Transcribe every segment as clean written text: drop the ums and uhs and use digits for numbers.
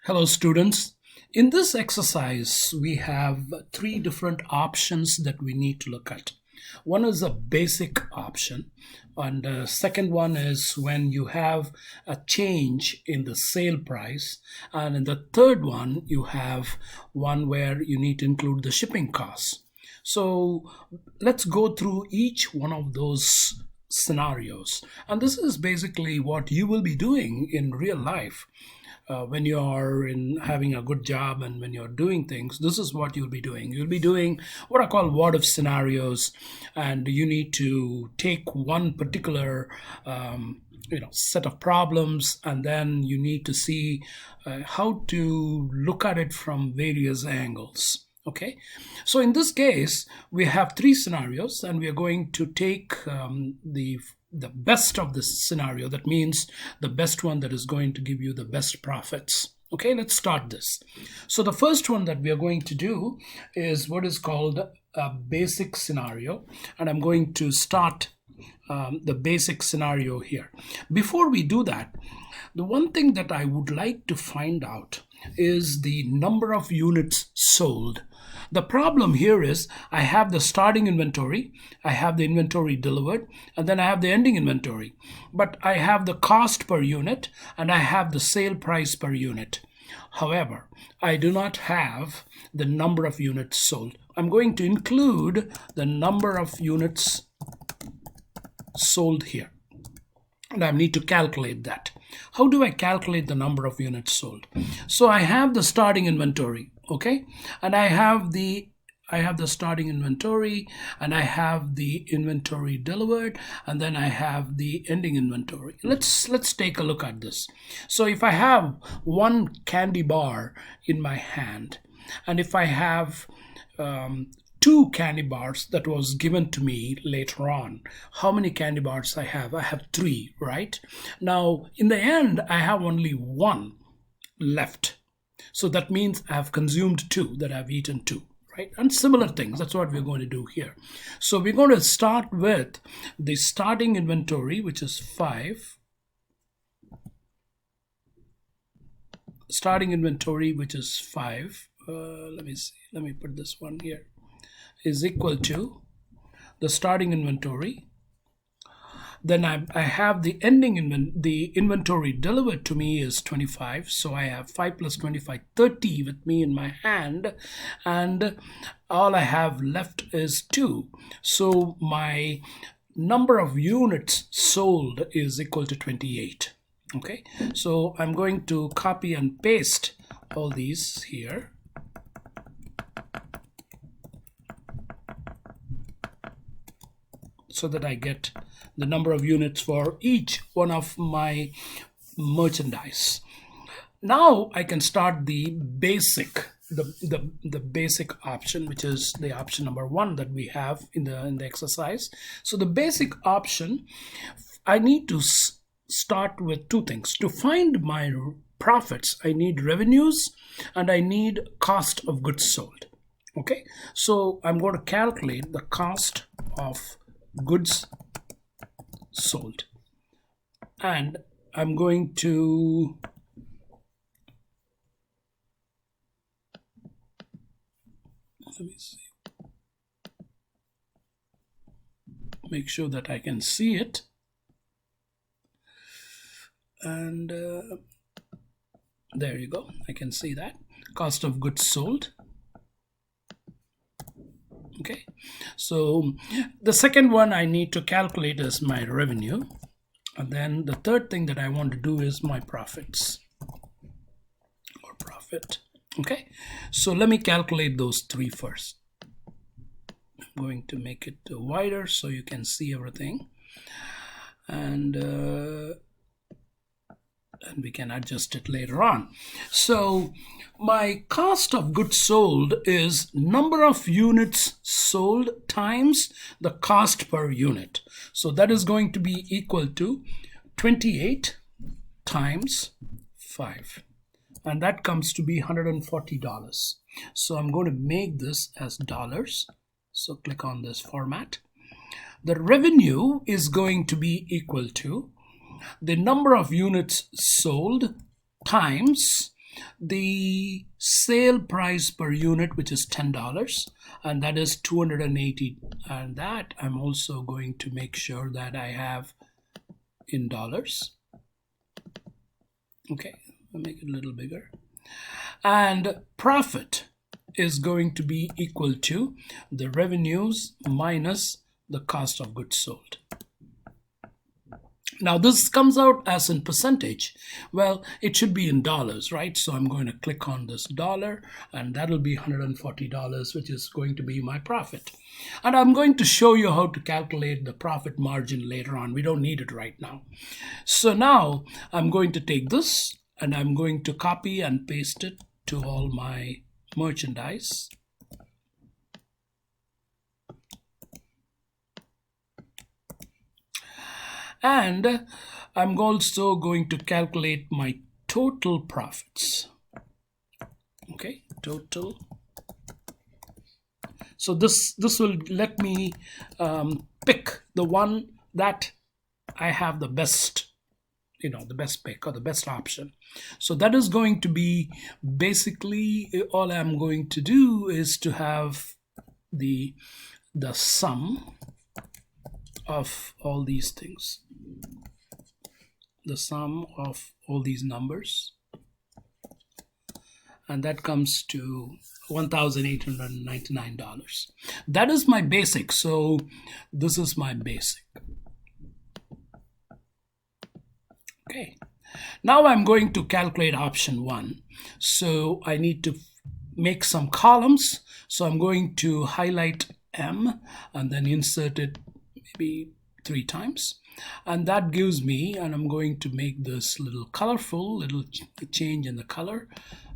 Hello, students. In this exercise, we have three different options that we need to look at. One is a basic option, and the second one is when you have a change in the sale price, and in the third one, you have one where you need to include the shipping costs. So let's go through each one of those scenarios, and this is basically what you will be doing in real life. When you are in having a good job and when you're doing things, this is what you'll be doing. You'll be doing what I call what if scenarios, and you need to take one particular set of problems, and then you need to see how to look at it from various angles. Okay, so in this case, we have three scenarios, and we are going to take the best of this scenario. That means the best one that is going to give you the best profits. Okay, let's start this. So the first one that we are going to do is what is called a basic scenario, and I'm going to start the basic scenario here. Before we do that, the one thing that I would like to find out is the number of units sold. The problem here is I have the starting inventory, I have the inventory delivered, and then I have the ending inventory. But I have the cost per unit and I have the sale price per unit. However, I do not have the number of units sold. I'm going to include the number of units sold here, and I need to calculate that. How do I calculate the number of units sold? So I have the starting inventory, okay, and I have the starting inventory, and I have the inventory delivered, and then I have the ending inventory. Let's take a look at this. So if I have one candy bar in my hand, and if I have two candy bars that was given to me later on, how many candy bars I have? I have three, right? Now, in the end, I have only one left. So that means I have consumed two, that I've eaten two, right? And similar things, that's what we're going to do here. So we're going to start with the starting inventory, which is 5. Starting inventory, which is 5. Let me see, let me put this one here, is equal to the starting inventory. Then I have the ending the inventory delivered to me is 25. So I have 5 plus 25, 30 with me in my hand, and all I have left is 2. So my number of units sold is equal to 28. Okay, so I'm going to copy and paste all these here. So that I get the number of units for each one of my merchandise. Now I can start the basic, the basic option, which is the option number 1 that we have in the exercise. So the basic option, I need to start with two things. To find my profits, I need revenues and I need cost of goods sold. Okay, so I'm going to calculate the cost of goods sold, and I'm going to let me see, make sure that I can see it, and there you go, I can see that cost of goods sold. Okay, so the second one I need to calculate is my revenue, and then the third thing that I want to do is my profits or profit. Okay, so let me calculate those three first. I'm going to make it wider so you can see everything, and we can adjust it later on. So my cost of goods sold is number of units sold times the cost per unit. So that is going to be equal to 28 times 5. And that comes to be $140. So I'm going to make this as dollars. So click on this format. The revenue is going to be equal to the number of units sold times the sale price per unit, which is $10, and that is 280, and that I'm also going to make sure that I have in dollars. Okay, I'll make it a little bigger. And profit is going to be equal to the revenues minus the cost of goods sold. Now this comes out as in percentage. Well, it should be in dollars, right? So I'm going to click on this dollar, and that'll be $140, which is going to be my profit. And I'm going to show you how to calculate the profit margin later on. We don't need it right now. So now I'm going to take this and I'm going to copy and paste it to all my merchandise. And I'm also going to calculate my total profits. Okay, total. So this will let me pick the one that I have the best, the best pick or the best option. So that is going to be basically all I'm going to do is to have the sum of all these things. The sum of all these numbers, and that comes to $1,899. That is my basic. So this is my basic. Okay, now I'm going to calculate option 1. So I need to make some columns. So I'm going to highlight M and then insert it maybe 3 times. And that gives me, and I'm going to make this little colorful, little change in the color,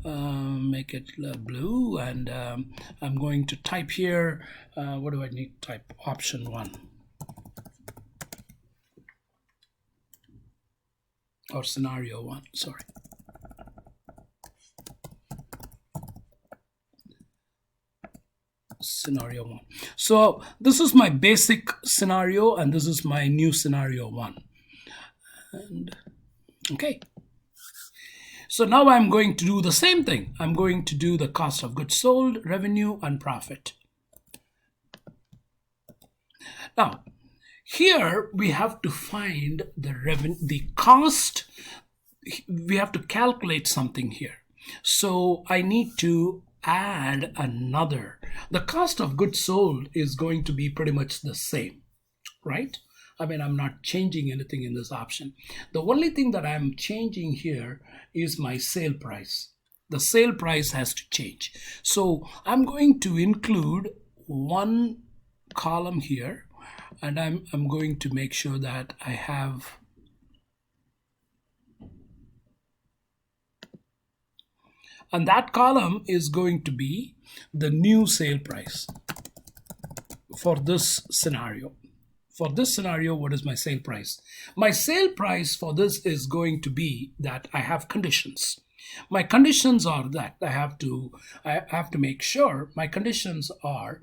make it blue, and I'm going to type here, what do I need to type? Option 1. Or scenario 1, sorry. Scenario 1. So this is my basic scenario, and this is my new scenario 1. And okay, so now I'm going to do the same thing. I'm going to do the cost of goods sold, revenue, and profit. Now here we have to find the cost. We have to calculate something here. So I need to add another. The cost of goods sold is going to be pretty much the same, right? I mean, I'm not changing anything in this option. The only thing that I'm changing here is my sale price. The sale price has to change. So I'm going to include one column here, and I'm going to make sure that I have and that column is going to be the new sale price for this scenario. For this scenario, what is my sale price? My sale price for this is going to be that I have conditions. My conditions are that I have to make sure my conditions are,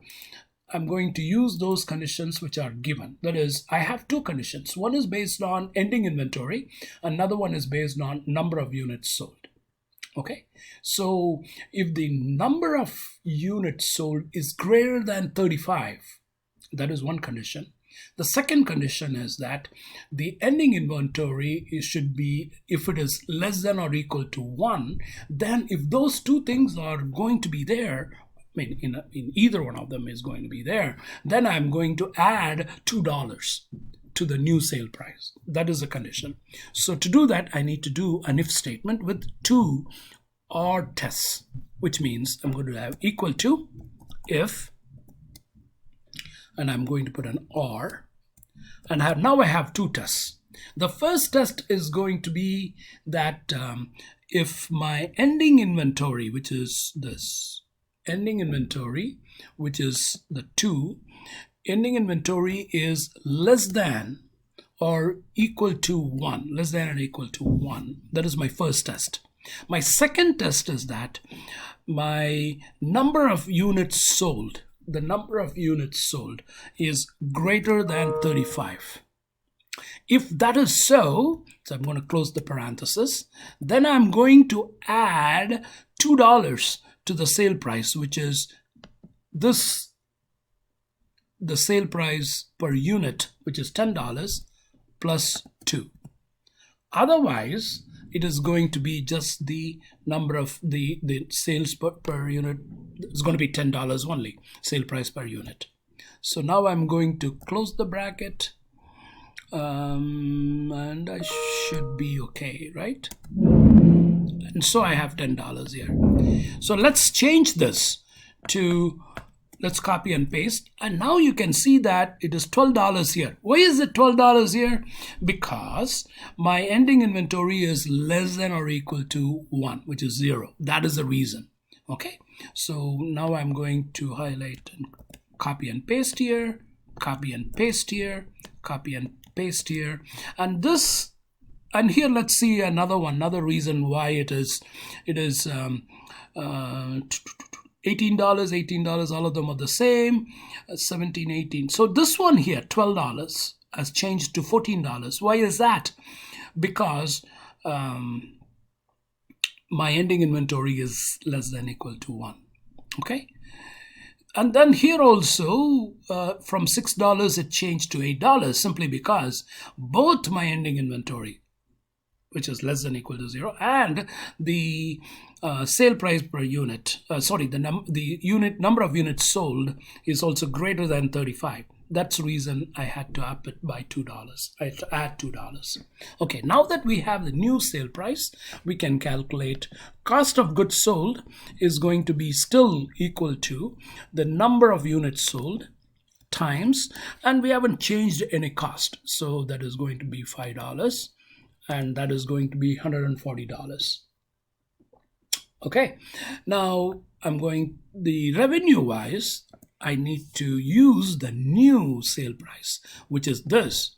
I'm going to use those conditions which are given. That is, I have 2 conditions. One is based on ending inventory. Another one is based on number of units sold. Okay, so if the number of units sold is greater than 35, that is one condition. The second condition is that the ending inventory should be, if it is less than or equal to 1, then if those 2 things are going to be there, I mean, in either one of them is going to be there, then I'm going to add $2 to the new sale price. That is a condition. So to do that, I need to do an if statement with 2 OR tests, which means I'm going to have equal to if, and I'm going to put an OR, and now I have 2 tests. The first test is going to be that if my ending inventory, which is this, ending inventory, which is the 2, ending inventory is less than or equal to 1, less than or equal to 1. That is my first test. My second test is that my number of units sold, the number of units sold is greater than 35. If that is so I'm going to close the parenthesis. Then I'm going to add $2 to the sale price, which is this, the sale price per unit, which is $10 plus 2. Otherwise, it is going to be just the number of the sales per unit. It's going to be $10 only, sale price per unit. So now I'm going to close the bracket, and I should be okay, right? And so I have $10 here. So let's change this to, let's copy and paste, and now you can see that it is $12 here. Why is it $12 here? Because my ending inventory is less than or equal to 1, which is 0. That is the reason. Okay, so now I'm going to highlight and copy and paste here, copy and paste here, copy and paste here, and this, and here let's see another reason why it is $18, all of them are the same, 17, 18. So this one here, $12, has changed to $14. Why is that? Because my ending inventory is less than or equal to 1. Okay. And then here also, from $6 it changed to $8, simply because both my ending inventory, which is less than or equal to 0, and the sale price per unit, the number of units sold is also greater than 35. That's the reason I had to up it by $2. I had to add $2. Okay, now that we have the new sale price, we can calculate cost of goods sold is going to be still equal to the number of units sold times, and we haven't changed any cost. So that is going to be $5, and that is going to be $140. Okay, now I'm going, the revenue wise, I need to use the new sale price, which is this,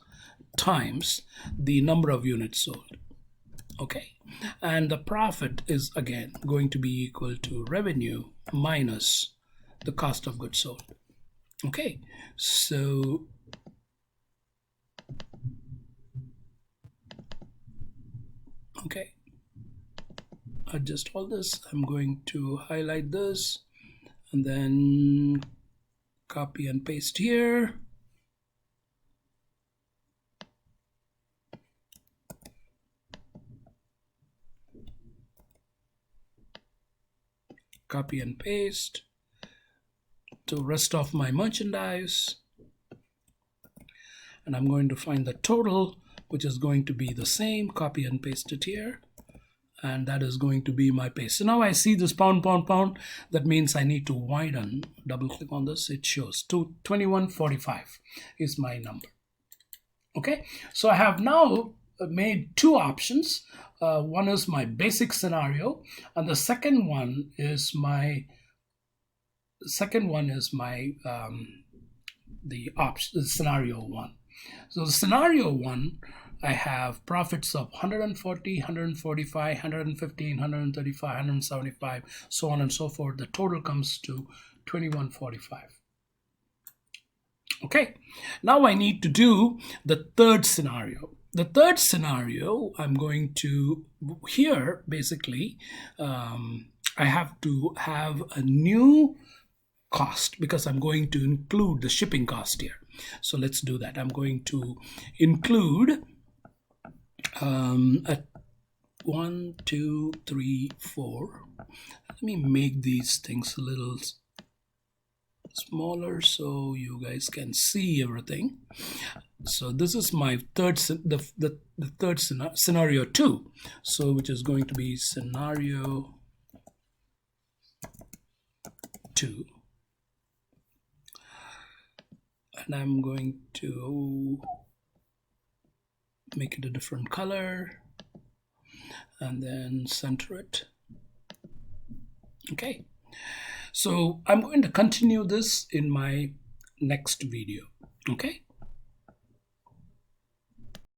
times the number of units sold. Okay, and the profit is again going to be equal to revenue minus the cost of goods sold. Okay, so okay, adjust all this. I'm going to highlight this and then copy and paste here. Copy and paste to rest of my merchandise. And I'm going to find the total, which is going to be the same. Copy and paste it here. And that is going to be my paste. So now I see this pound. That means I need to widen. Double click on this. It shows 2145 is my number. Okay, so I have now made two options. One is my basic scenario, and the second one is my scenario 1. So the scenario 1, I have profits of 140, 145, 115, 135, 175, so on and so forth. The total comes to 2145. Okay, now I need to do the third scenario. The third scenario, I'm going to, here basically, I have to have a new cost because I'm going to include the shipping cost here. So let's do that. I'm going to include 1, 2, 3, 4. Let me make these things a little smaller so you guys can see everything. So this is my third, the third scenario 2. So which is going to be scenario 2. And I'm going to make it a different color and then center it. Okay, so I'm going to continue this in my next video. Okay.